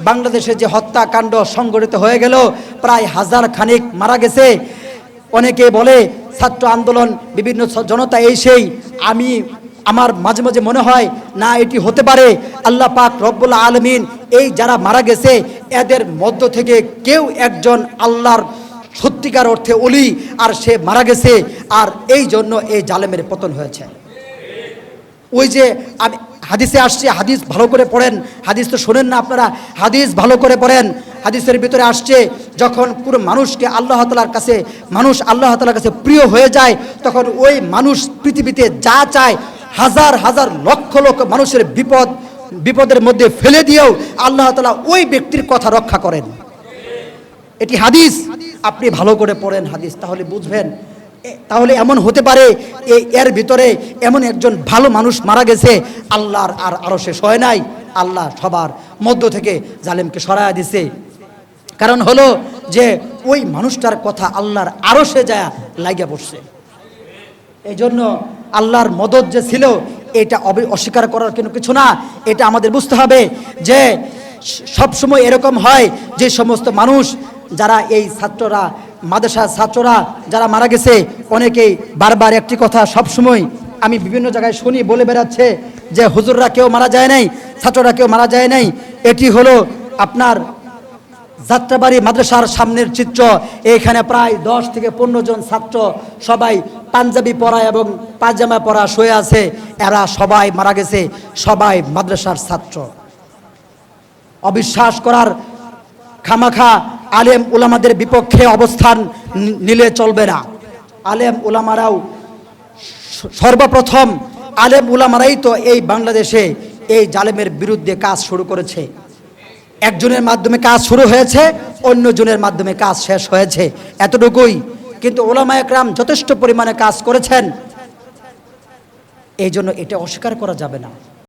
বাংলাদেশে যে হত্যাকাণ্ড সংঘটিত হয়ে গেল, প্রায় 1000 খানেক মারা গেছে। অনেকে বলে ছাত্র আন্দোলন, বিভিন্ন জনতা এই সেই। আমার মাঝে মাঝে মনে হয় না, এটি হতে পারে আল্লাহ পাক রব্বুল আলামিন এই যারা মারা গেছে এদের মধ্য থেকে কেউ একজন আল্লাহর সত্যিকার অর্থে ওলি, আর সে মারা গেছে, আর এই জন্য এই জালেমের পতন হয়েছে। ওই যে আমি হাদিসে আসছে, হাদিস ভালো করে পড়েন, হাদিস তো শোনেন না আপনারা, হাদিস ভালো করে পড়েন। হাদিসের ভিতরে আসছে, যখন কোনো মানুষকে আল্লাহ তাআলার কাছে, মানুষ আল্লাহ তাআলার কাছে প্রিয় হয়ে যায়, তখন ওই মানুষ পৃথিবীতে যা চায়, হাজার হাজার লক্ষ লক্ষ মানুষের বিপদের মধ্যে ফেলে দিয়েও আল্লাহ তাআলা ওই ব্যক্তির কথা রক্ষা করেন। এটি হাদিস, আপনি ভালো করে পড়েন হাদিস, তাহলে বুঝবেন। তাহলে এমন হতে পারে এর ভিতরে এমন একজন ভালো মানুষ মারা গেছে, আল্লাহর আর আরশে সয় নাই, আল্লাহ সবার মধ্য থেকে জালেমকে সরায়া দিছে। কারণ হলো যে ওই মানুষটার কথা আল্লাহর আরশে যায় লাগিয়া পড়ছে। এই জন্য আল্লাহর মদদ যে ছিল এটা অস্বীকার করার কোনো কিছু না। এটা আমাদের বুঝতে হবে যে সবসময় এরকম হয় যে সমস্ত মানুষ যারা এই ছাত্ররা, মাদ্রাসার ছাত্ররা যারা মারা গেছে, অনেকেই বারবার একটি কথা সবসময় আমি বিভিন্ন জায়গায় শুনি, বলে বেড়াচ্ছে যে হুজুররা কেউ মারা যায় নাই, ছাত্ররা কেউ মারা যায় নাই। এটি হলো আপনার যাত্রাবাড়ি মাদ্রাসার সামনের চিত্র। এখানে প্রায় 10 থেকে 15 জন ছাত্র, সবাই পাঞ্জাবি পরা এবং পায়জামা পরা শুয়ে আছে। এরা সবাই মারা গেছে, সবাই মাদ্রাসার ছাত্র। অবিশ্বাস করার, খামাখা আলেম উলামাদের বিপক্ষে অবস্থান নিলে চলবে না। আলেম উলামারাও সর্বপ্রথম, আলেম উলামারাই তো এই বাংলাদেশে এই জালেমের বিরুদ্ধে কাজ শুরু করেছে। একজনের মাধ্যমে কাজ শুরু হয়েছে, অন্যজনের মাধ্যমে কাজ শেষ হয়েছে, এতটুকুই। কিন্তু উলামায়ে কেরাম যথেষ্ট পরিমাণে কাজ করেছেন, এই জন্য এটা অস্বীকার করা যাবে না।